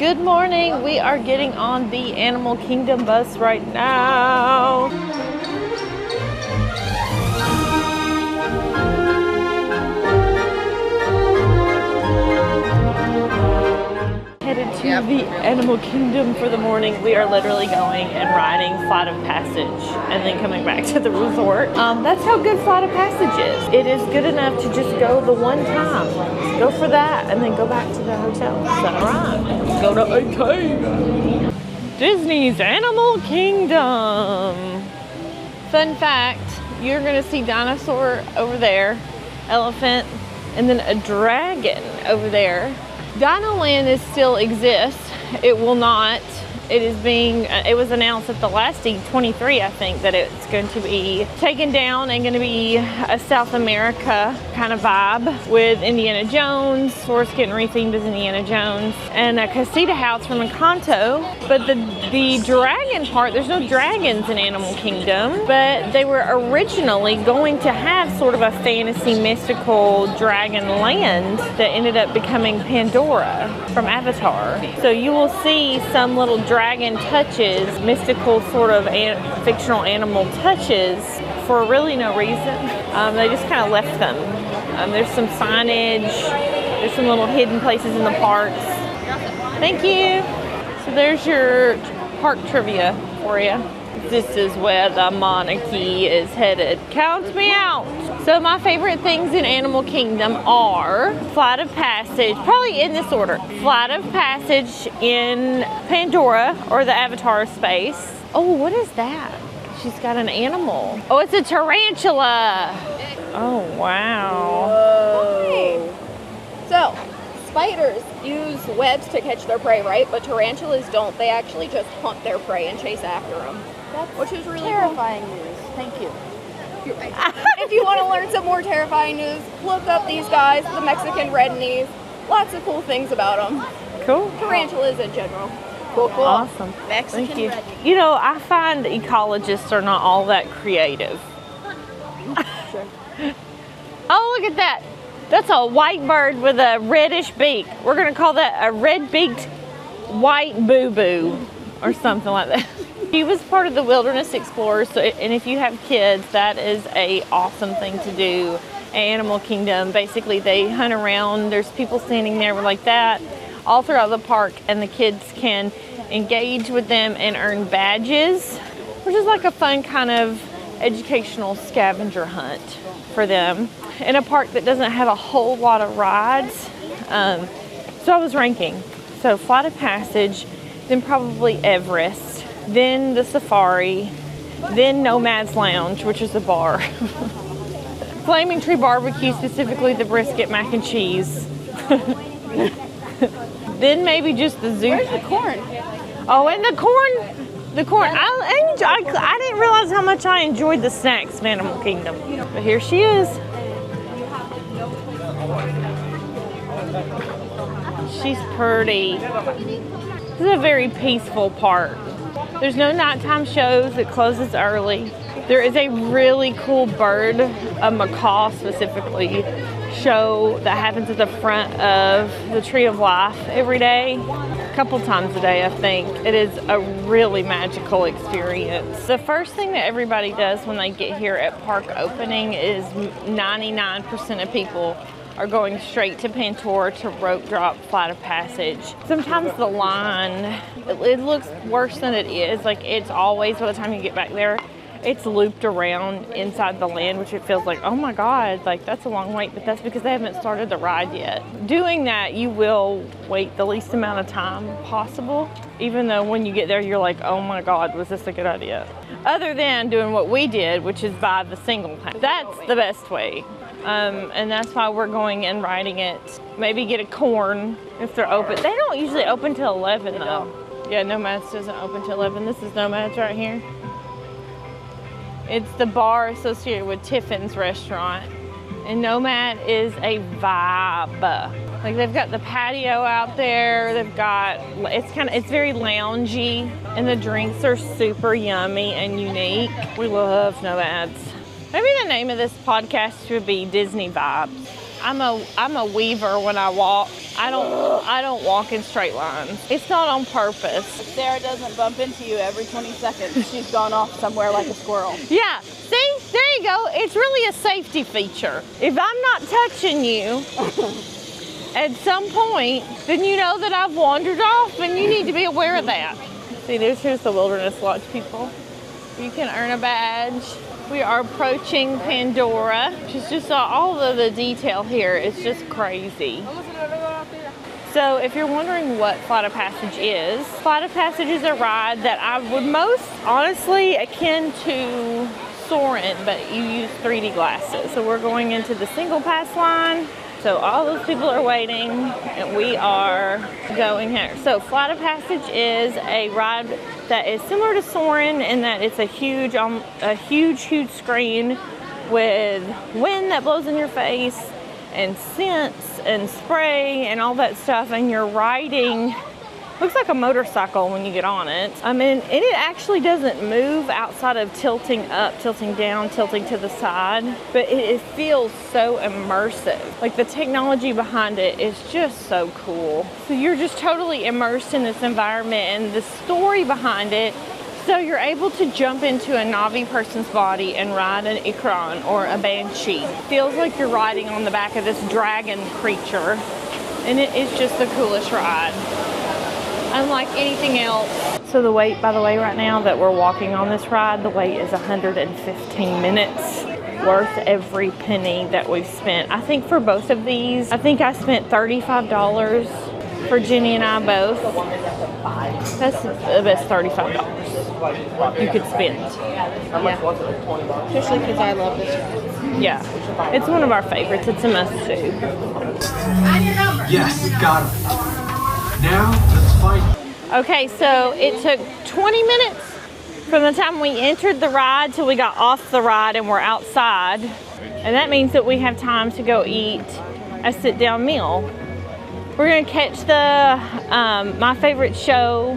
Good morning. We are getting on the Animal Kingdom bus right now. Headed to the Animal Kingdom for the morning. We are literally going and riding Flight of Passage and then coming back to the resort. That's how good Flight of Passage is. It is good enough to just go the one time. Go for that and then go back to the hotel. So, alright, go to AK. Disney's Animal Kingdom. Fun fact, you're gonna see dinosaur over there, elephant, and then a dragon over there. Dino Land still exists. It will not. It was announced at the last D23, I think, that it's going to be taken down and going to be a South America kind of vibe with Indiana Jones. So it's getting rethemed as Indiana Jones. And a Casita House from Encanto. But the dragon part, there's no dragons in Animal Kingdom, but they were originally going to have sort of a fantasy mystical dragon land that ended up becoming Pandora from Avatar. So you will see some little dragon touches, mystical sort of fictional animal touches for really no reason. They just kind of left them. There's some signage, there's some little hidden places in the parks. Thank you. So there's your park trivia for you. This is where the monarchy is headed. Count me out. So my favorite things in Animal Kingdom are Flight of Passage, probably in this order. Flight of Passage in Pandora, or the Avatar space. Oh, what is that? She's got an animal. Oh, it's a tarantula. Oh, wow. Whoa. So, spiders use webs to catch their prey, right? But tarantulas don't. They actually just hunt their prey and chase after them. Which is really terrifying news. Thank you. You're right. If you want to learn some more terrifying news, look up these guys, the Mexican red knees. Lots of cool things about them. Cool. Tarantulas in general. Cool. Awesome. Mexican Thank you. red knees. You know, I find ecologists are not all that creative. Sure. Oh, look at that. That's a white bird with a reddish beak. We're going to call that a red-beaked white boo-boo or something like that. He was part of the Wilderness Explorers, so, and if you have kids, that is a awesome thing to do at Animal Kingdom. Basically, they hunt around. There's people standing there like that all throughout the park, and the kids can engage with them and earn badges, which is like a fun kind of educational scavenger hunt for them in a park that doesn't have a whole lot of rides. So I was ranking. So Flight of Passage, then probably Everest, then the Safari, then Nomad's Lounge, which is a bar. Flaming Tree Barbecue, specifically the brisket mac and cheese. Then maybe just the zoo. Where's the corn? Oh, and the corn. I didn't realize how much I enjoyed the snacks in Animal Kingdom. But here she is. She's pretty. This is a very peaceful park. There's no nighttime shows. It closes early. There is a really cool bird, a macaw specifically, show that happens at the front of the Tree of Life every day. A couple times a day, I think. It is a really magical experience. The first thing that everybody does when they get here at park opening is 99% of people are going straight to Pandora to rope drop Flight of Passage. Sometimes the line, it looks worse than it is. Like, it's always, by the time you get back there, it's looped around inside the land, which it feels like, oh my God, like that's a long wait, but that's because they haven't started the ride yet. Doing that, you will wait the least amount of time possible, even though when you get there, you're like, oh my God, was this a good idea? Other than doing what we did, which is buy the single pass. That's the best way. And that's why we're going and riding it. Maybe get a corn if they're open. They don't usually open till 11 though. Yeah, Nomads doesn't open till 11. This is Nomads right here. It's the bar associated with Tiffin's restaurant. And Nomad is a vibe. Like, they've got the patio out there. They've got, it's very loungy, and the drinks are super yummy and unique. We love Nomads. Maybe the name of this podcast should be Disney Vibes. I'm a weaver when I walk. I don't walk in straight lines. It's not on purpose. If Sarah doesn't bump into you every 20 seconds, she's gone off somewhere like a squirrel. Yeah, see, there you go. It's really a safety feature. If I'm not touching you at some point, then you know that I've wandered off, and you need to be aware of that. See, here's the Wilderness Lodge people. You can earn a badge. We are approaching Pandora, which is just all of the detail here is just crazy. So if you're wondering what Flight of Passage is a ride that I would most honestly akin to Soarin', but you use 3D glasses. So we're going into the single pass line. So all those people are waiting, and we are going here. So Flight of Passage is a ride that is similar to Soarin' in that it's a huge screen with wind that blows in your face and scents and spray and all that stuff, and you're riding. Looks like a motorcycle when you get on it. I mean, and it actually doesn't move outside of tilting up, tilting down, tilting to the side, but it feels so immersive. Like the technology behind it is just so cool. So you're just totally immersed in this environment and the story behind it. So you're able to jump into a Na'vi person's body and ride an Ikran or a Banshee. Feels like you're riding on the back of this dragon creature, and it is just the coolest ride. Unlike anything else. So the wait, by the way, right now that we're walking on this ride, the wait is 115 minutes. Worth every penny that we've spent. I think for both of these, I think I spent $35 for Jenny and I both. That's the best $35 you could spend. Yeah. Especially because I love this ride. Yeah, it's one of our favorites. It's a must-do. Yes, got it. Now, let's fight. Okay, so it took 20 minutes from the time we entered the ride till we got off the ride and we're outside. And that means that we have time to go eat a sit-down meal. We're gonna catch the, my favorite show,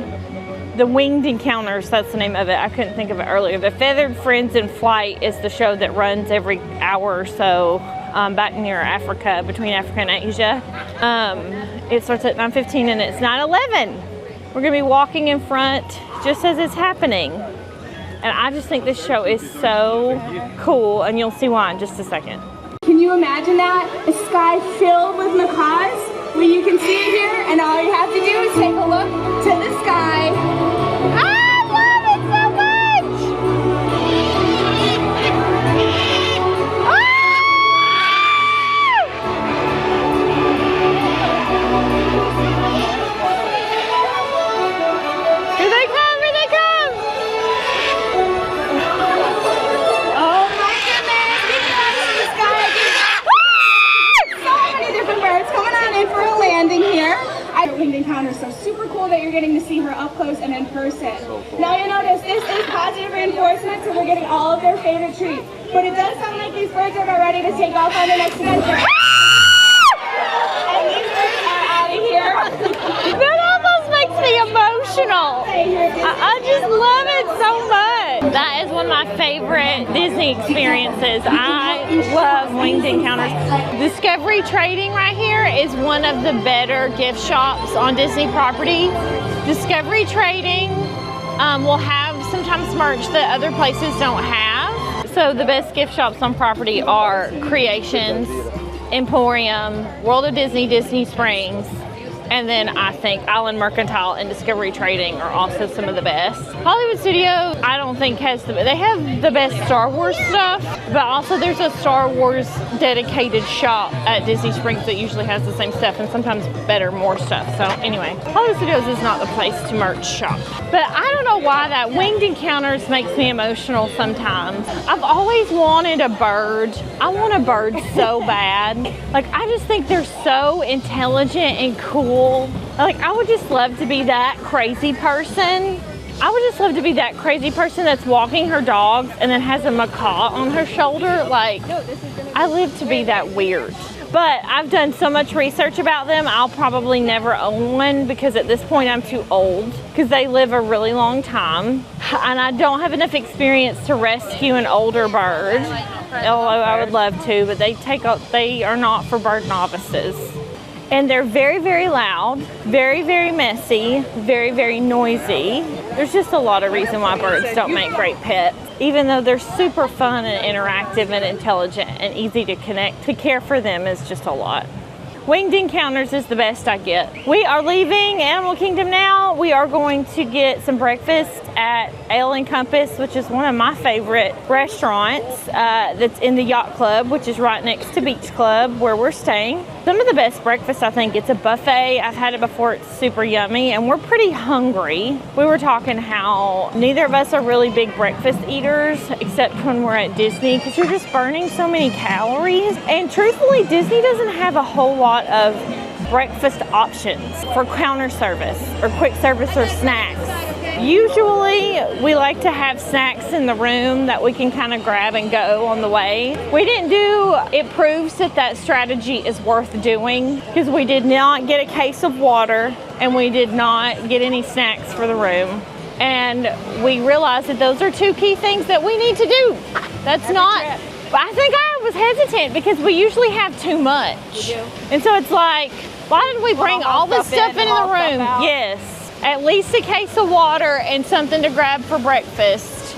The Winged Encounters, that's the name of it. I couldn't think of it earlier. The Feathered Friends in Flight is the show that runs every hour or so back near Africa, between Africa and Asia. It starts at 9:15 and it's 9:11. We're gonna be walking in front just as it's happening. And I just think this show is so cool, and you'll see why in just a second. Can you imagine that? A sky filled with macaws? Well, you can see it here, and all you have to do is take a look to the sky. I love it so much! Here they come, here they come! Oh my goodness! Get close to the sky! So many different birds coming on in for a landing here. Winged Encounters, so super cool that you're getting to see her up close and in person. Now you notice this is positive reinforcement, so we're getting all of their favorite treats. But it does sound like these birds are about ready to take off on the next adventure. And these birds are out of here. That almost makes me emotional. I just love it so much. That is one of my favorite Disney experiences. I love Winged Encounters. Discovery Trading right here is one of the better gift shops on Disney property. Discovery Trading will have sometimes merch that other places don't have. So the best gift shops on property are Creations, Emporium, World of Disney, Disney Springs, and then I think Island Mercantile and Discovery Trading are also some of the best. Hollywood Studios, I don't think they have the best Star Wars stuff, but also there's a Star Wars dedicated shop at Disney Springs that usually has the same stuff and sometimes better, more stuff. So anyway, Hollywood Studios is not the place to merch shop. But I don't know why that Winged Encounters makes me emotional sometimes. I've always wanted a bird. I want a bird so bad. Like, I just think they're so intelligent and cool. Like, I would just love to be that crazy person. I would just love to be that crazy person that's walking her dogs and then has a macaw on her shoulder. Like, I live to be that weird. But I've done so much research about them, I'll probably never own one because at this point I'm too old because they live a really long time. And I don't have enough experience to rescue an older bird, although I would love to, but they are not for bird novices. And they're very, very loud, very, very messy, very, very noisy. There's just a lot of reason why birds don't make great pets. Even though they're super fun and interactive and intelligent and easy to connect, to care for them is just a lot. Winged Encounters is the best I get. We are leaving Animal Kingdom now. We are going to get some breakfast at Ale and Compass, which is one of my favorite restaurants that's in the Yacht Club, which is right next to Beach Club where we're staying. Some of the best breakfast, I think. It's a buffet. I've had it before. It's super yummy and we're pretty hungry. We were talking how neither of us are really big breakfast eaters except when we're at Disney because you're just burning so many calories. And truthfully, Disney doesn't have a whole lot of breakfast options for counter service or quick service or snacks. Usually we like to have snacks in the room that we can kind of grab and go on the way. We didn't do, it proves that that strategy is worth doing because we did not get a case of water and we did not get any snacks for the room. And we realized that those are two key things that we need to do. That's not, I think I was hesitant because we usually have too much. We do. And so it's like, why did we bring all this stuff into the room? Yes. At least a case of water and something to grab for breakfast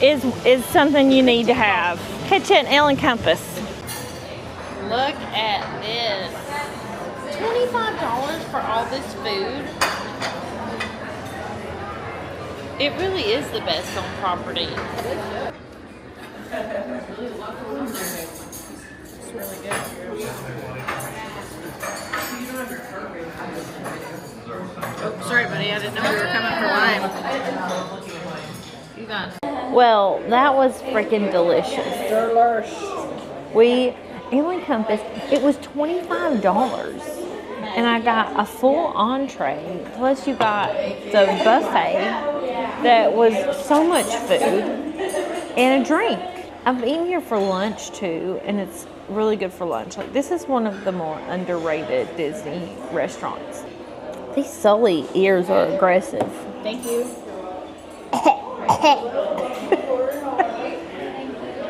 is something you need to have. Catch it at Ale and Compass. Look at this. $25 for all this food. It really is the best on property. It's really good. Oh, sorry, buddy. I didn't know we were coming for lime. You got it. Well, that was freaking delicious. Ale and Compass, it was $25. And I got a full entree. Plus you got the buffet that was so much food and a drink. I've eaten here for lunch too, and it's really good for lunch. Like, this is one of the more underrated Disney restaurants. These Sully ears are aggressive. Thank you.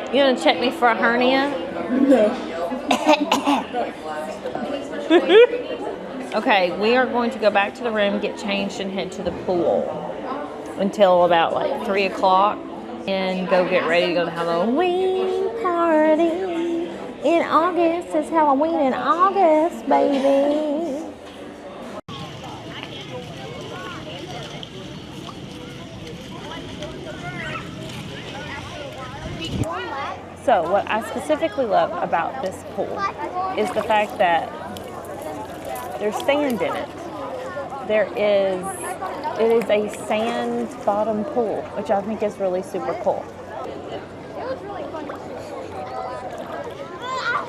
You gonna check me for a hernia? No. Okay, we are going to go back to the room, get changed, and head to the pool until about like 3 o'clock and go get ready to go to the Halloween party. In August, it's Halloween in August, baby. So what I specifically love about this pool is the fact that there's sand in it. It is a sand bottom pool, which I think is really super cool.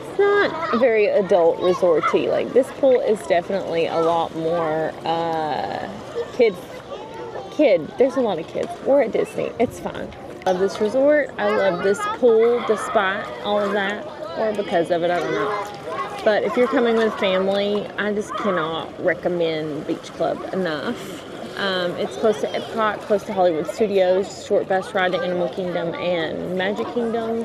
It's not a very adult resorty. Like, this pool is definitely a lot more kid. There's a lot of kids. We're at Disney. It's fine. I love this resort. I love this pool despite all of that, or because of it, I don't know. But if you're coming with family, I just cannot recommend Beach Club enough. It's close to Epcot, close to Hollywood Studios, short bus ride to Animal Kingdom and Magic Kingdom.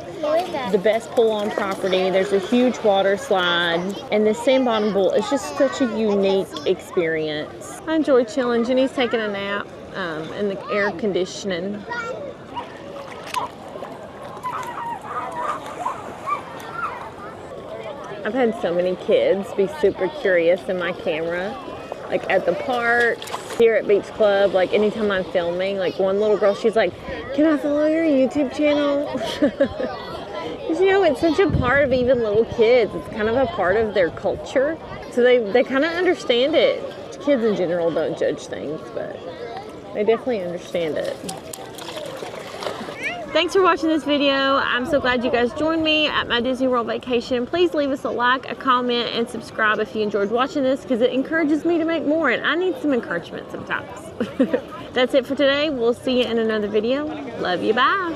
The best pool on property. There's a huge water slide, and the sand bottom pool is just such a unique experience. I enjoy chilling. Jenny's taking a nap in the air conditioning. I've had so many kids be super curious in my camera, like at the parks, here at Beach Club, like anytime I'm filming. Like, one little girl, she's like, "Can I follow your YouTube channel?" Because, you know, it's such a part of even little kids. It's kind of a part of their culture. So they kind of understand it. Kids in general don't judge things, but they definitely understand it. Thanks for watching this video. I'm so glad you guys joined me at my Disney World vacation. Please leave us a like, a comment, and subscribe if you enjoyed watching this, because it encourages me to make more, and I need some encouragement sometimes. That's it for today. We'll see you in another video. Love you. Bye.